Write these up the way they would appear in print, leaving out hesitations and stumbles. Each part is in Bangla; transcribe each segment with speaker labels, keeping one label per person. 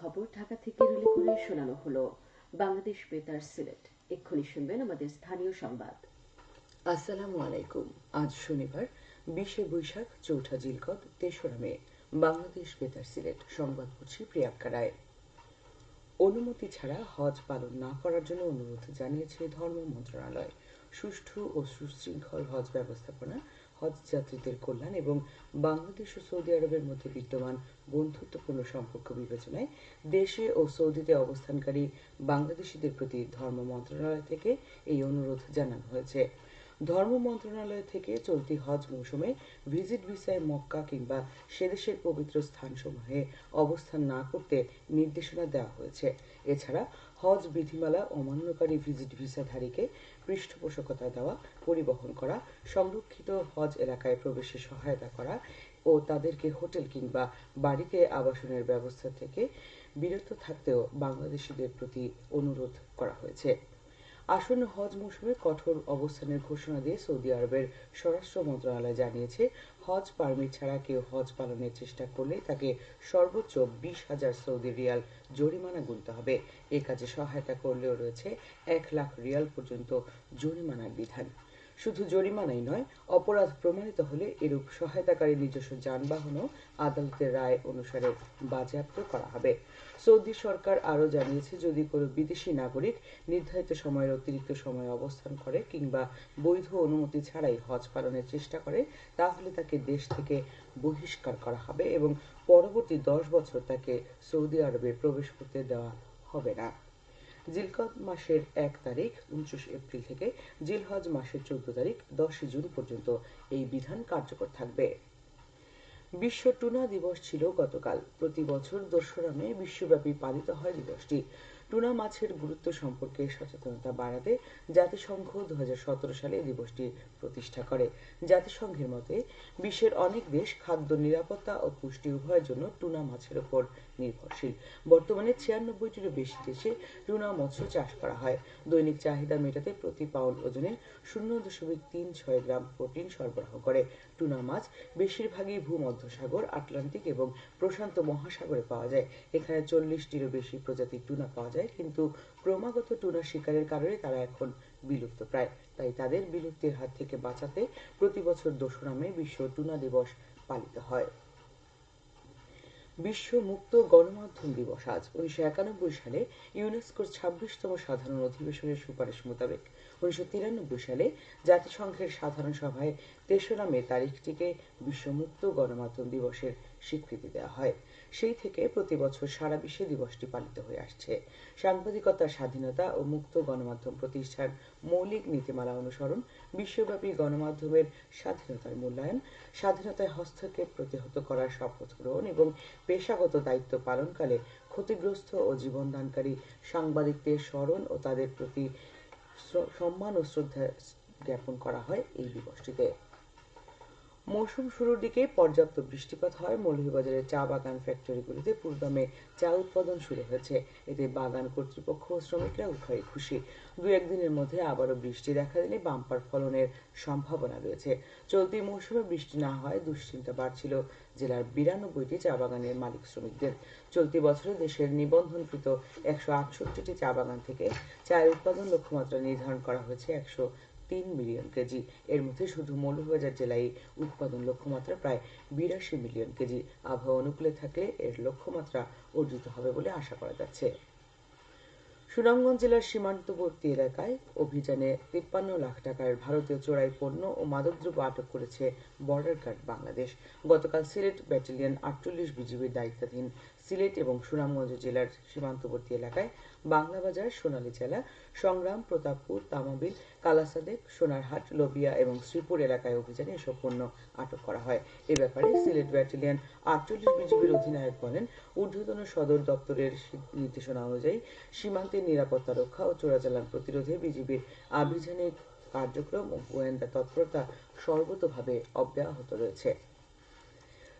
Speaker 1: খবর ঢাকা থেকে রিলে করে শোনানো হলো। বাংলাদেশ বেতার সিলেট। এক্ষুনি শুনবেন আমাদের স্থানীয় সংবাদ।
Speaker 2: আসসালামু আলাইকুম। আজ শনিবার 20 বৈশাখ, চৌঠা জিলকদ, 3রা মে। বাংলাদেশ বেতার সিলেট সংবাদ পড়ছি প্রিয়াঙ্কা রায়। অনুমতি ছাড়া হজ পালন না করার জন্য অনুরোধ জানিয়েছে ধর্ম মন্ত্রণালয়। সুষ্ঠু ও সুশৃঙ্খল হজ ব্যবস্থাপনা, হজ যাত্রীদের কল্যাণ এবং বাংলাদেশ ও সৌদি আরবের মধ্যে বিদ্যমান বন্ধুত্বপূর্ণ সম্পর্ক বিবেচনায় দেশে ও সৌদিতে অবস্থানকারী বাংলাদেশিদের প্রতি ধর্ম মন্ত্রণালয় থেকে এই অনুরোধ জানানো হয়েছে। ধর্ম মন্ত্রণালয় থেকে চলতি হজ মৌসুমে ভিজিট ভিসায় মক্কা কিংবা সেদেশের পবিত্র স্থানসমূহে অবস্থান না করতে নির্দেশনা দেওয়া হয়েছে। এছাড়া হজ বিধিমালা অমান্যকারী ভিজিট ভিসাধারীকে পৃষ্ঠপোষকতা দেওয়া, পরিবহন করা, সংরক্ষিত হজ এলাকায় প্রবেশে সহায়তা করা ও তাদেরকে হোটেল কিংবা বাড়িতে আবাসনের ব্যবস্থা থেকে বিরত থাকতেও বাংলাদেশিদের প্রতি অনুরোধ করা হয়েছে। আসন্ন হজ মৌসুমে কঠোর অবস্থানের ঘোষণা দিয়ে সৌদি আরবের স্বরাষ্ট্র মন্ত্রণালয় জানিয়েছে, হজ পারমিট ছাড়া কেউ হজ পালনের চেষ্টা করলে তাকে সর্বোচ্চ 20,000 সৌদি রিয়াল জরিমানা গুনতে হবে। এ কাজে সহায়তা করলেও রয়েছে 1 লাখ রিয়াল পর্যন্ত জরিমানার বিধান। শুধু জরিমানাই নয়, অপরাধ প্রমাণিত হলে এরূপ সহায়তাকারী নিজস্ব যানবাহনও আদালতের রায় অনুসারে বাজেয়াপ্ত করা হবে। সৌদি সরকার আরও জানিয়েছে, যদি কোনো বিদেশি নাগরিক নির্ধারিত সময়ের অতিরিক্ত সময় অবস্থান করে কিংবা বৈধ অনুমতি ছাড়াই হজ পালনের চেষ্টা করে, তাহলে তাকে দেশ থেকে বহিষ্কার করা হবে এবং পরবর্তী 10 বছর তাকে সৌদি আরবে প্রবেশ করতে দেওয়া হবে না। জিলকদ মাসের 1 তারিখ 29 এপ্রিল থেকে জিলহজ মাসের 14 তারিখ 10 জুন পর্যন্ত এই বিধান কার্যকর থাকবে। বিশ্ব টুনা দিবস ছিল গতকাল। প্রতি বছর 2রা মে বিশ্বব্যাপী পালিত হয় দিবসটি। টুনা মাছের গুরুত্ব সম্পর্কে সচেতনতা বাড়াতে জাতিসংঘ 2017 সালে এই দিবসটি প্রতিষ্ঠা করে। জাতিসংঘের মতে, বিশ্বের অনেক দেশ খাদ্য নিরাপত্তা ও পুষ্টি উভয়ের জন্য টুনা মাছের উপর নির্ভরশীল। বর্তমানে 96টিরও বেশি দেশে টুনা মৎস্য চাষ করা হয়। দৈনিক চাহিদা মেটাতে প্রতি পাউন্ড ওজনে 0.36 গ্রাম প্রোটিন সরবরাহ করে। টুনা মাছ বেশিরভাগই ভূমধ্যসাগর, আটলান্টিক এবং প্রশান্ত মহাসাগরে পাওয়া যায়। এখানে 40টিরও বেশি প্রজাতির টুনা পাওয়া যায়, কিন্তু ক্রমাগত টুনা শিকারের কারণে তারা এখন বিলুপ্ত প্রায়। তাই তাদের বিলুপ্তির হাত থেকে বাঁচাতে প্রতি বছর 2রা মে বিশ্ব টুনা দিবস পালিত হয়। বিশ্ব মুক্ত গণমাধ্যম দিবস আজ। 1991 সালে ইউনেস্কোর 26তম সাধারণ অধিবেশনের সুপারিশ মোতাবেক 1993 সালে জাতিসংঘের সাধারণ সভায় 3রা মে তারিখটিকে বিশ্ব মুক্ত গণমাধ্যম দিবসের স্বীকৃতি দেওয়া হয়। সেই থেকে প্রতি বছর সারা বিশ্বে দিবসটি পালিত হয়ে আসছে। সাংবাদিকতার স্বাধীনতা ও মুক্ত গণমাধ্যম প্রতিষ্ঠার মৌলিক নীতিমালা অনুসরণ, বিশ্বব্যাপী গণমাধ্যমের স্বাধীনতার মূল্যায়ন, স্বাধীনতায় হস্তক্ষেপ প্রতিহত করার শপথ গ্রহণ এবং পেশাগত দায়িত্ব পালনকালে ক্ষতিগ্রস্ত ও জীবনদানকারী সাংবাদিকদের স্মরণ ও তাদের প্রতি সম্মান ও শ্রদ্ধা জ্ঞাপন করা হয় এই দিবসটিতে। মৌসুম শুরুর দিকে পর্যাপ্ত বৃষ্টিপাত হয়। মৌলভীবাজারের চা বাগান ফ্যাক্টরিগুলিতে পুরোদমে চা উৎপাদন শুরু হয়েছে। এতে বাগান কর্তৃপক্ষ ও শ্রমিকরা উভয়ই খুশি। 2-1 দিনের মধ্যে আবারও বৃষ্টি দেখা দিলে বাম্পার ফলনের সম্ভাবনা রয়েছে। চলতি মৌসুমে বৃষ্টি না হওয়ায় দুশ্চিন্তা বাড়ছিল জেলার 92টি চা বাগানের মালিক শ্রমিকদের। চলতি বছরে দেশের নিবন্ধনকৃত 168টি চা বাগান থেকে চায়ের উৎপাদন লক্ষ্যমাত্রা নির্ধারণ করা হয়েছে 103 মিলিয়ন কেজি। এর মধ্যে শুধু মৌলভীবাজার জেলায় উৎপাদন লক্ষ্যমাত্রা প্রায় 82 মিলিয়ন কেজি। আবহাওয়া অনুকূলে থাকলে এর লক্ষ্যমাত্রা অর্জিত হবে বলে আশা করা যাচ্ছে। সুনামগঞ্জ জেলার সীমান্তবর্তী এলাকায় অভিযানে 53 লাখ টাকার ভারতীয় চোরাই পণ্য ও মাদকদ্রব্য আটক করেছে বর্ডার গার্ড বাংলাদেশ। গতকাল সিলেট ব্যাটালিয়ন 48 বিজিবির দায়িত্বাধীন সিলেট এবং সুনামগঞ্জ জেলার সীমান্তবর্তী এলাকায় বাংলাবাজার, সোনালী জেলা, সংগ্রাম, প্রতাপপুর, তামাবিল, কালাসাদেক, সোনারহাট, লোবিয়া এবং শ্রীপুর এলাকায় অভিযানে এসব পণ্য আটক করা হয়। এ ব্যাপারে সিলেট ব্যাটালিয়ন 48 বিজিবির অধিনায়ক বলেন, ঊর্ধ্বতন সদর দপ্তরের নির্দেশনা অনুযায়ী সীমান্তের নিরাপত্তা রক্ষা ও চোরাচালান প্রতিরোধে বিজিবির আভিযানিক কার্যক্রম ও গোয়েন্দা তৎপরতা সর্বতোভাবে অব্যাহত রয়েছে।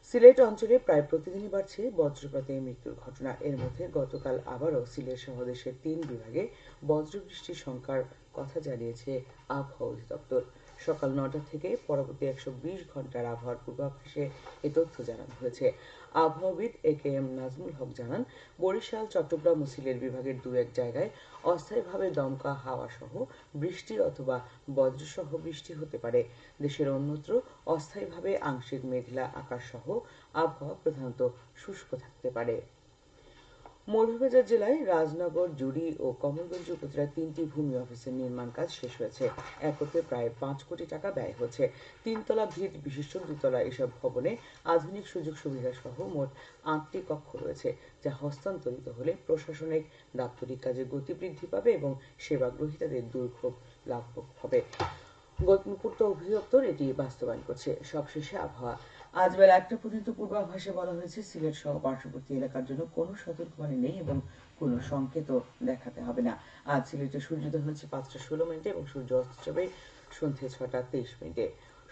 Speaker 2: সিলেট অঞ্চলে প্রায় প্রতিদিনই বাড়ছে বজ্রপাতে মৃত্যুর ঘটনা। এর মধ্যে গতকাল আবারও সিলেট সহ দেশের 3 বিভাগে বজ্রবৃষ্টির শঙ্কার কথা জানিয়েছে আবহাওয়া অধিদপ্তর। সকাল 9টা থেকে পরবর্তী 120 ঘন্টার আবহাওয়ার পূর্বাভাসে এ তথ্য জানানো হয়েছে। আবহাওয়াবিদ এ.কে.এম. নাজমুল হক জানান, বরিশাল, চট্টগ্রাম ও সিলেট বিভাগের দু-এক জায়গায় অস্থায়ীভাবে দমকা হাওয়া সহ বৃষ্টি অথবা বজ্রসহ বৃষ্টি হতে পারে। দেশের অন্যত্র অস্থায়ীভাবে আংশিক মেঘলা আকাশ সহ আবহাওয়া প্রধানত শুষ্ক থাকতে পারে। মৌলভীবাজার জেলায় রাজনগর, জুড়ী ও কমলগঞ্জ উপজেলার 3টি ভূমি অফিসের নির্মাণ কাজ শেষ হয়েছে। একত্রে প্রায় 5 কোটি টাকা ব্যয় হচ্ছে। 3 তলা ভিত বিশিষ্ট 2 তলা এসব ভবনে আধুনিক সুযোগ সুবিধা সহ মোট 8টি কক্ষ রয়েছে, যা হস্তান্তরিত হলে প্রশাসনিক দাপ্তরিক কাজে গতি বৃদ্ধি পাবে এবং সেবা গ্রহীতাদের দুর্ভোগ লাঘব হবে। পূর্ত অধিদপ্তর এটি বাস্তবায়ন করছে। সবশেষে আবহাওয়া। আজ বেলা 1টা পর্যন্ত পূর্বাভাসে বলা হয়েছে, সিলেট সহ পার্শ্ববর্তী এলাকার জন্য কোনো সতর্কবাণী নেই এবং কোনো সংকেতও দেখাতে হবে না। আজ সিলেটে সূর্যোদয় হচ্ছে 5টা 16 মিনিটে এবং সূর্য অস্ত যাবে সন্ধ্যে 6টা 23 মিনিটে।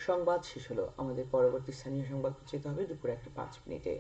Speaker 2: সংবাদ শেষ হলো। আমাদের পরবর্তী স্থানীয় সংবাদ প্রচারিত হবে দুপুর 1টা 5 মিনিটে।